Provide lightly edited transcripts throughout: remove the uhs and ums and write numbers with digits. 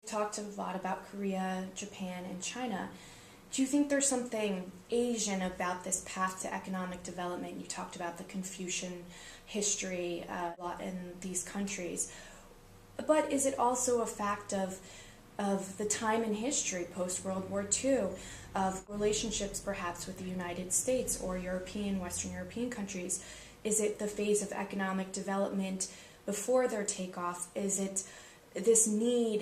Talked a lot about Korea, Japan, and China. Do you think there's something Asian about this path to economic development? You talked about the Confucian history a lot in these countries. But is it also a fact of the time in history post-World War II, of relationships perhaps with the United States or Western European countries? Is it the phase of economic development before their takeoff? Is it this need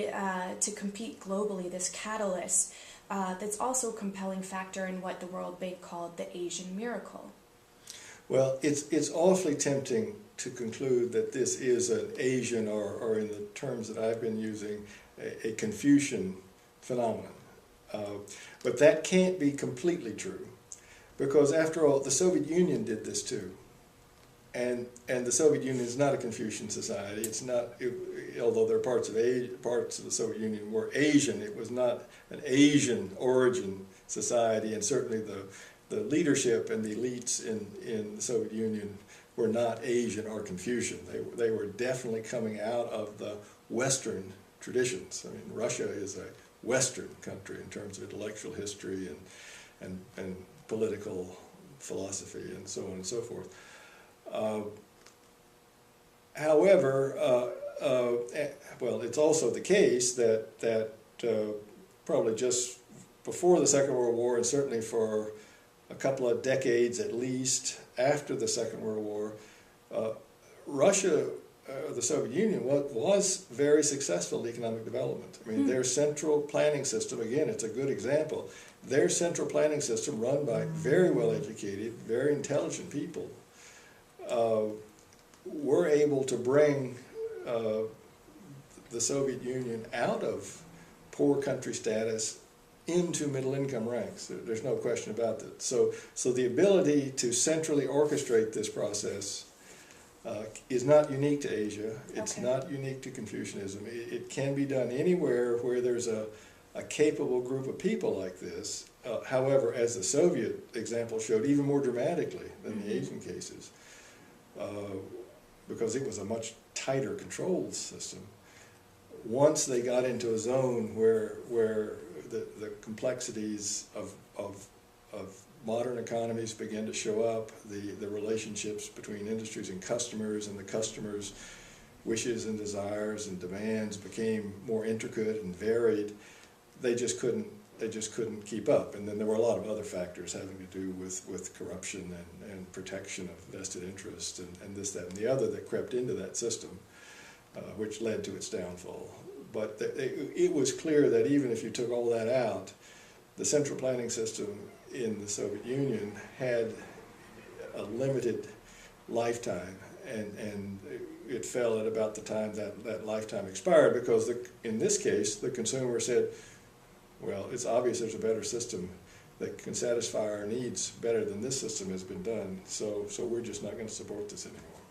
to compete globally, this catalyst that's also a compelling factor in what the World Bank called the Asian miracle? Well, it's awfully tempting to conclude that this is an Asian, or in the terms that I've been using, a Confucian phenomenon. But that can't be completely true, because after all, the Soviet Union did this too. And the Soviet Union is not a Confucian society. It's not, although there are parts of the Soviet Union were Asian, it was not an Asian origin society, and certainly the leadership and the elites in the Soviet Union were not Asian or Confucian. They were definitely coming out of the Western traditions. I mean, Russia is a Western country in terms of intellectual history and political philosophy and so on and so forth. However, well, it's also the case that probably just before the Second World War, and certainly for a couple of decades at least after the Second World War, Russia, the Soviet Union, was very successful in economic development. I mean, their central planning system, again, it's a good example. Their central planning system, run by very well-educated, very intelligent people, were able to bring the Soviet Union out of poor country status into middle-income ranks. There's no question about that. So the ability to centrally orchestrate this process is not unique to Asia. It's not unique to Confucianism. It can be done anywhere where there's a capable group of people like this. However, as the Soviet example showed, even more dramatically than the Asian cases, because it was a much tighter controlled system. Once they got into a zone where the complexities of modern economies began to show up, the relationships between industries and the customers' wishes and desires and demands became more intricate and varied, they just couldn't keep up. And then there were a lot of other factors having to do with corruption and protection of vested interest and this, that, and the other that crept into that system, which led to its downfall. But it was clear that even if you took all that out, the central planning system in the Soviet Union had a limited lifetime, and it fell at about the time that lifetime expired, because in this case the consumer said, well, it's obvious there's a better system that can satisfy our needs better than this system has been done, so we're just not going to support this anymore.